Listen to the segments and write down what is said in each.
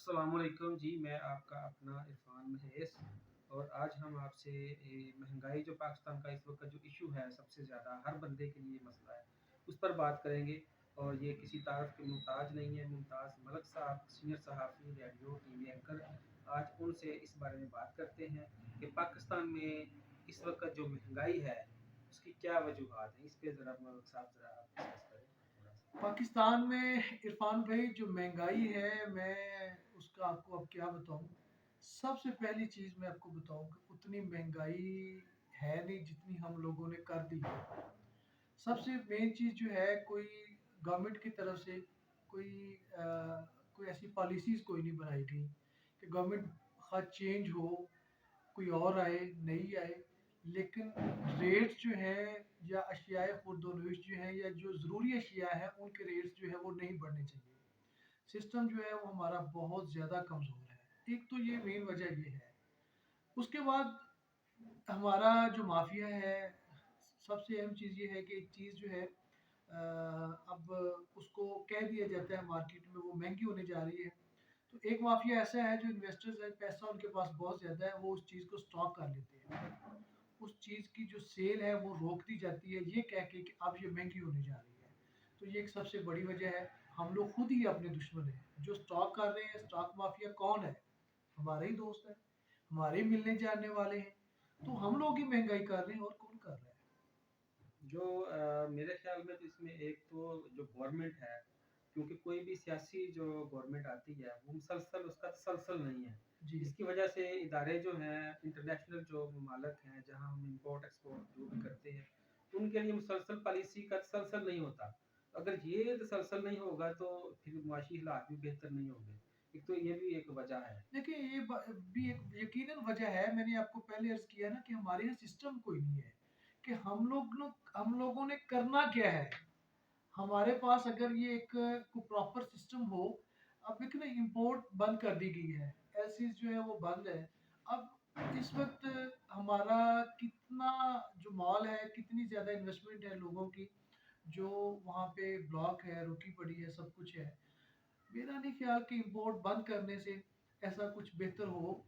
अस्सलाम वालेकुम जी। मैं आपका अपना इरफान महेश और आज हम आपसे महंगाई जो पाकिस्तान का इस वक्त का जो इशू है सबसे ज़्यादा हर बंदे के लिए मसला है उस पर बात करेंगे। और ये किसी तारफ़ के मुहताज नहीं है। मुमताज़ मलक साहब सीनियर सहाफ़ी रेडियो टीवी एंकर, आज उनसे इस बारे में बात करते हैं कि पाकिस्तान में इस वक्त का जो महंगाई है उसकी क्या वजूहात हैं। इस पे ज़रा मलक साहब ज़रा आप डिस्कस करें थोड़ा सा। पाकिस्तान में इरफान भाई जो महंगाई है, मैं उसका आपको अब क्या बताऊं। सबसे पहली चीज़ मैं आपको बताऊं कि उतनी महंगाई है नहीं जितनी हम लोगों ने कर दी है। सबसे मेन चीज़ जो है, कोई गवर्नमेंट की तरफ से कोई कोई ऐसी पॉलिसीज़ कोई नहीं बनाई गई कि गवर्नमेंट खत चेंज हो, कोई और आए, नई आए। लेकिन रेट्स जो हैं या अशियाए खुर्दोनोश जो हैं या जो ज़रूरी अशिया हैं उनके रेट्स जो है वो नहीं बढ़ने चाहिए। सिस्टम जो है वो हमारा बहुत ज़्यादा कमज़ोर है। एक तो ये मेन वजह ये है। उसके बाद हमारा जो माफिया है, सबसे अहम चीज़ ये है कि एक चीज़ जो है अब उसको कह दिया जाता है मार्केट में वो महंगी होने जा रही है। तो एक माफिया ऐसा है जो इन्वेस्टर्स है, पैसा उनके पास बहुत ज़्यादा है, वो उस चीज़ को स्टॉक कर लेते हैं। उस चीज़ की जो सेल है वो रोक दी जाती है ये कह के कि अब ये महंगी होने जा रही है। तो ये एक सबसे बड़ी वजह है। हम लोग खुद ही अपने दुश्मन हैं जो स्टॉक कर रहे हैं। स्टॉक माफिया कौन है? हमारे ही दोस्त है, हमारे ही मिलने जानने वाले हैं। तो हम लोग ही महंगाई कर रहे हैं, और कौन कर रहा है? जो मेरे ख्याल में तो इसमें एक तो जो गवर्नमेंट है, क्योंकि कोई भी सियासी जो गवर्नमेंट आती है वो मुसलसल उसका तसलसल नहीं है। जी। जिसकी वजह से इदारे जो हैं इंटरनेशनल जो ममालक हैं जहाँ हम इंपोर्ट एक्सपोर्ट जो भी करते हैं उनके लिए मुसलसल पॉलिसी का तसलसल नहीं होता। अगर ये तसलसल नहीं होगा तो फिर मुआशी हालात भी बेहतर नहीं होंगे। एक तो ये भी एक वजह है। देखिए, ये भी एक यकीनन वजह है। मैंने आपको पहले अर्ज किया ना कि हमारे यहाँ सिस्टम कोई नहीं है कि हम लोगों ने करना क्या है। हमारे पास अगर ये एक को प्रॉपर सिस्टम हो। अब एक ना इम्पोर्ट बंद कर दी गई है, एलसीज जो है वो बंद है। अब इस वक्त हमारा कितना जो मॉल है, कितनी ज़्यादा इन्वेस्टमेंट है लोगों की, जो वहाँ पे ब्लॉक है, रुकी पड़ी है, सब कुछ है। मेरा नहीं ख्याल कि इम्पोर्ट बंद करने से ऐसा कुछ बेहतर हो।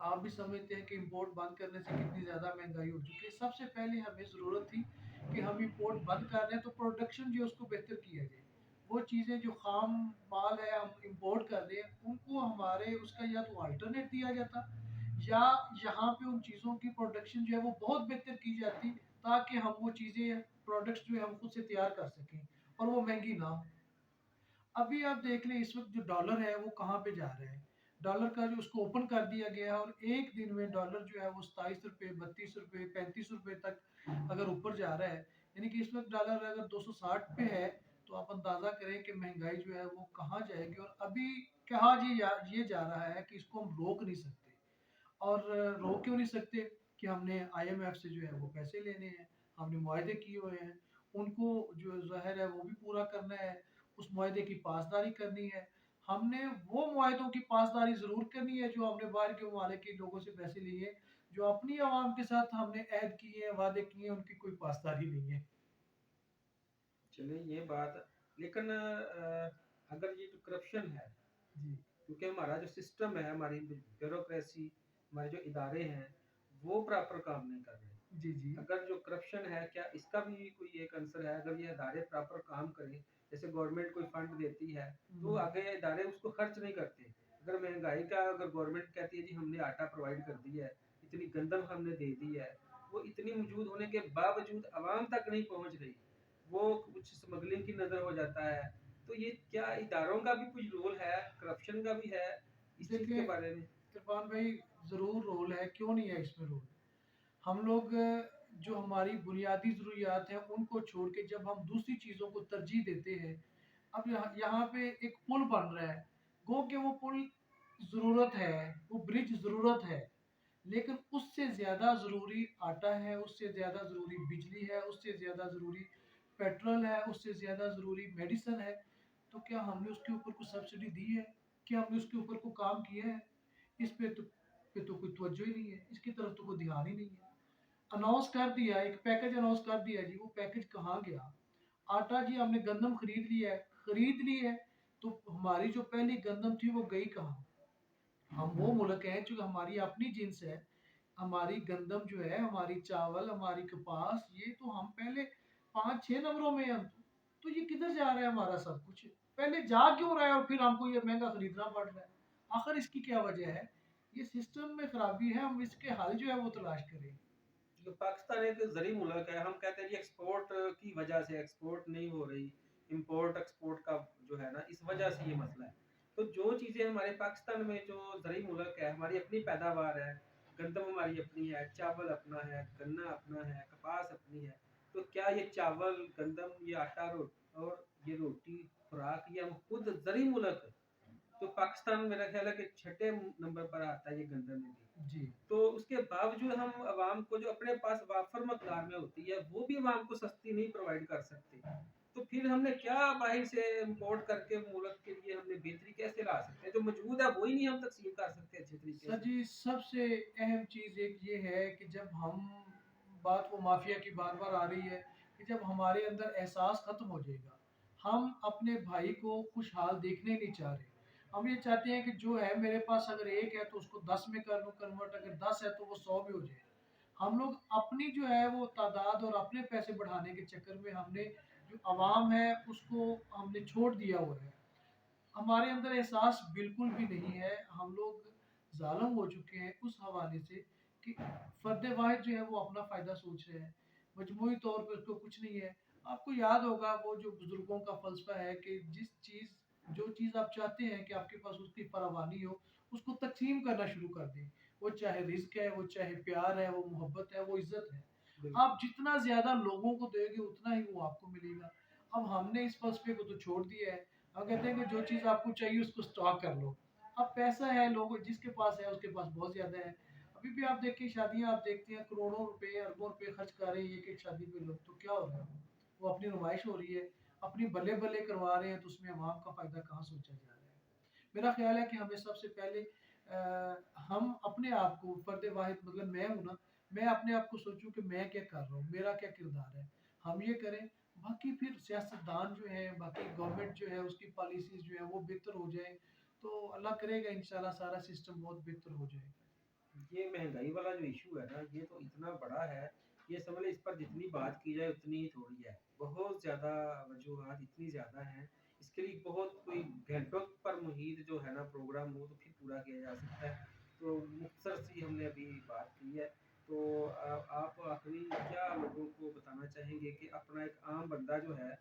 आप भी समझते हैं कि इंपोर्ट बंद करने से कितनी ज़्यादा महंगाई हो चुकी है। सबसे पहले हमें ज़रूरत थी कि हम इंपोर्ट बंद कर रहे हैं तो प्रोडक्शन जो है उसको बेहतर किया जाए। वो चीज़ें जो खाम माल है हम इंपोर्ट कर रहे हैं उनको हमारे उसका या तो अल्टरनेट दिया जाता, या यहाँ पे उन चीज़ों की प्रोडक्शन जो है वो बहुत बेहतर की जाती, ताकि हम वो चीज़ें प्रोडक्ट्स जो है हम खुद से तैयार कर सकें और वो महंगी ना हो। अभी आप देख लें इस वक्त जो डॉलर है वो कहाँ पे जा रहा है। डॉलर का जो उसको ओपन कर दिया गया है, और एक दिन में डॉलर जो है वो 27 रुपये, 32 रुपये, 35 रुपये तक अगर ऊपर जा रहा है। यानी कि इस वक्त डॉलर अगर 260 पे है, तो आप अंदाजा करें कि महंगाई जो है वो कहाँ जाएगी। और अभी कहा ये जा रहा है कि इसको हम रोक नहीं सकते। और रोक क्यों नहीं सकते? कि हमने आईएमएफ से जो है वो पैसे लेने हैं, हमने मुआहदे किए हुए हैं, उनको जो ज़ाहिर है वो भी पूरा करना है, उस मुआहदे की पासदारी करनी है। हमने वो मुआहदों की पासदारी ज़रूर करनी है जो हमने बाहर के ममालिक के लोगों से पैसे लिए। जो अपनी आवाम के साथ हमने अहद किए हैं, वादे किए हैं, उनकी कोई पासदारी नहीं है। चलिए ये बात, लेकिन अगर ये जो करप्शन है, जी। क्योंकि हमारा जो सिस्टम है, हमारी ब्यूरोक्रेसी, हमारे जो इदारे हैं वो प्रॉपर काम नहीं कर रहे। जी। जी। अगर जो करप्शन है, क्या इसका भी कोई एक आंसर है? अगर ये इदारे प्रॉपर काम करें, जैसे गवर्नमेंट कोई फंड देती है तो आगे इदारे उसको खर्च नहीं करते। अगर महंगाई का, अगर गवर्नमेंट कहती है जी हमने आटा प्रोवाइड कर दिया है, इतनी गंदम हमने दे दी है, वो इतनी मौजूद होने के बावजूद आवाम तक नहीं पहुंच रही, वो कुछ स्मगलिंग की नज़र हो जाता है। तो ये क्या इदारों का भी कुछ रोल है, करप्शन का भी है इस चीज़ देखिए के बारे में? इरफान भाई, ज़रूर रोल है, क्यों नहीं है इसमें रोल। हम लोग जो हमारी बुनियादी ज़रूरियात हैं उनको छोड़ के जब हम दूसरी चीज़ों को तरजीह देते हैं। अब यहाँ पे एक पुल बन रहा है, गो कि वो पुल ज़रूरत है, वो ब्रिज ज़रूरत है। लेकिन उससे ज़्यादा ज़रूरी आटा है, उससे ज़्यादा ज़रूरी बिजली है, उससे ज़्यादा ज़रूरी पेट्रोल है, उससे ज़्यादा ज़रूरी मेडिसिन है। तो क्या हमने उसके ऊपर कोई सब्सिडी दी है? क्या हमने उसके ऊपर कोई काम किया है? इस पे तो कोई तवज्जो ही नहीं है, इसकी तरफ तो कोई ध्यान ही नहीं है। अनाउंस कर दिया, एक पैकेज अनाउंस कर दिया जी, वो पैकेज कहाँ गया? आटा जी हमने गंदम खरीद लिया है, खरीद ली है, तो हमारी जो पहली गंदम थी वो गई कहाँ? हम वो मुल्क हैं जो हमारी अपनी जिन्स है, हमारी गंदम जो है, हमारी चावल, हमारी कपास, ये तो हम पहले 5-6 नंबरों में हैं हम तो ये किधर जा रहा है हमारा सब कुछ? पहले जा क्यों रहा है और फिर हमको ये महँगा खरीदना पड़ रहा है? आखिर इसकी क्या वजह है? ये सिस्टम में खराबी है, हम इसके हल जो है वो तलाश करें। जो पाकिस्तान एक ज़री मुल्क है, हम कहते हैं जी एक्सपोर्ट की वजह से एक्सपोर्ट नहीं हो रही, इम्पोर्ट एक्सपोर्ट का जो है ना, इस वजह से ये मसला है। तो जो चीज़ें हमारे पाकिस्तान में जो ज़री मुल्क है, हमारी अपनी पैदावार है, गंदम हमारी अपनी है, चावल अपना है, गन्ना अपना है, कपास अपनी है, तो क्या ये चावल, गंदम, ये आटा और ये रोटी, खुराक, ये हम खुद ज़री मुल्क, तो पाकिस्तान मेरा ख्याल है कि छठे नंबर पर आता है ये गंदम में भी। जी। तो उसके बावजूद हम अवाम को जो अपने पास वाफर मकदार में होती है वो भी अवाम को सस्ती नहीं प्रोवाइड कर सकते, तो फिर हमने क्या बाहर से इंपोर्ट करके मुल्क के लिए हमने बेहतरी कैसे ला सकते हैं? जो मौजूद है वही नहीं हम तकसीम कर सकते अच्छे तरीके सर से। जी, सबसे अहम चीज़ एक ये है कि जब हम बात वो माफिया की बार-बार आ रही है कि जब हमारे अंदर एहसास खत्म हो जाएगा, हम अपने भाई को खुशहाल देखने नहीं चाह रहे। हम ये चाहते हैं कि जो है मेरे पास अगर 1 है तो उसको 10 में कर लूँ कन्वर्ट, अगर 10 है तो वो 100 में हो जाए। हम लोग अपनी जो है वो तादाद और अपने पैसे बढ़ाने के चक्कर में हमने जो अवाम है उसको हमने छोड़ दिया हुआ है। हमारे अंदर एहसास बिल्कुल भी नहीं है। हम लोग ज़ालिम हो चुके हैं उस हवाले से कि फ़र्द वाहिद जो है वो अपना फ़ायदा सोच रहे हैं। मजमूई तौर पे उसको कुछ नहीं है। आपको याद होगा वो जो बुज़ुर्गों का फ़लसफ़ा है कि जो चीज़ आप चाहते हैं कि आपके पास उसकी फ़रावानी हो, उसको तक़सीम करना शुरू कर दें। वो चाहे रिज़्क है, वो चाहे प्यार है, वो मोहब्बत है, वो इज़्ज़त है। आप बिल्कुल। जितना ज़्यादा लोगों को दोगे उतना ही वो आपको मिलेगा। अब हमने इस फ़लसफ़े को तो छोड़ दिया है। हम कहते हैं कि जो चीज़ आपको चाहिए उसको स्टॉक कर लो। अब पैसा है, लोग जिसके पास है उसके पास बहुत ज़्यादा है। अभी भी आप देखिए शादियाँ आप देखते हैं करोड़ों रुपए, अरबों रुपए खर्च कर रहे हैं एक-एक शादी पे लोग, तो क्या हो रहा है? वो अपनी नुमाइश हो रही है, अपनी बल्ले-बल्ले करवा रहे हैं तो उसमें अवाम का फ़ायदा कहाँ सोचा जा रहा है? मेरा ख़्याल है कि हमें सबसे पहले हम अपने आप को फ़र्द वाहिद मतलब मैं हूँ ना, मैं अपने आप को सोचूँ कि मैं क्या कर रहा हूँ, मेरा क्या किरदार है। हम ये करें, बाकी फिर सियासतदान जो हैं, बाकी गवर्नमेंट जो है उसकी पॉलिसीज़ जो है वो बेहतर हो जाए, तो अल्लाह करेगा इंशाल्लाह सारा सिस्टम बहुत बेहतर हो जाएगा। ये महंगाई वाला जो इशू है ना, ये तो इतना बड़ा है, ये समझ लो इस पर जितनी बात की जाए उतनी ही थोड़ी है। बहुत ज़्यादा वजूहात इतनी ज़्यादा हैं, इसके लिए बहुत कोई घंटों पर मुहित जो है ना प्रोग्राम हो तो फिर पूरा किया जा सकता है। तो मुख्तसर सी हमने अभी बात की है। तो आप आखिरी क्या लोगों को बताना चाहेंगे कि अपना एक आम बंदा जो है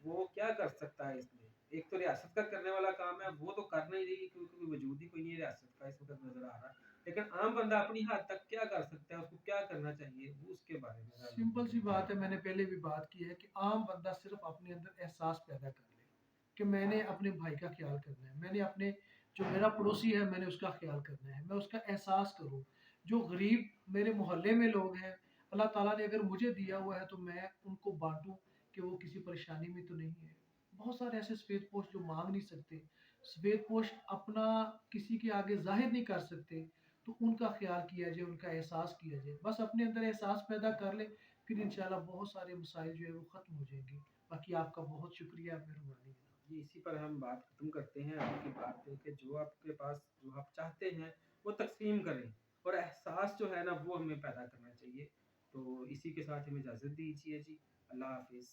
वो क्या कर सकता है इसमें? एक तो रियासत का करने वाला काम है, वो तो कर नहीं रही क्योंकि कोई वजूद ही कोई नहीं है रियासत का इस वक़्त नज़र आ रहा है। लेकिन आम बंदा अपनी हद तक क्या कर सकता है, उसको क्या करना चाहिए, वो उसके बारे में ज़रा लोगों सिंपल को सी बताएँ। बात है, मैंने पहले भी बात की है कि आम बंदा सिर्फ अपने अंदर एहसास पैदा कर ले कि मैंने अपने भाई का ख्याल करना है, मैंने अपने जो मेरा पड़ोसी है मैंने उसका ख्याल करना है, मैं उसका एहसास करूँ। जो गरीब मेरे मोहल्ले में लोग हैं, अल्लाह ताला ने अगर मुझे दिया हुआ है तो मैं उनको बांटूं कि वो किसी परेशानी में तो नहीं है। बहुत सारे ऐसे सफेदपोश जो मांग नहीं सकते, सफेदपोश अपना किसी के आगे जाहिर नहीं कर सकते, तो उनका ख्याल किया जाए, उनका एहसास किया जाए। बस अपने अंदर एहसास पैदा कर लें, फिर इंशाल्लाह बहुत सारे मसाइल जो है वो ख़त्म हो जाएँगे। बाकी आपका बहुत शुक्रिया, मेहरबानी है। जी, इसी पर हम बात खत्म करते हैं आपकी बात पे कि जो आपके पास जो आप चाहते हैं, वो तक़सीम करें और एहसास जो है ना, वो हमें पैदा करना चाहिए। तो इसी के साथ हमें इजाज़त दीजिए जी। अल्लाह हाफ़िज़।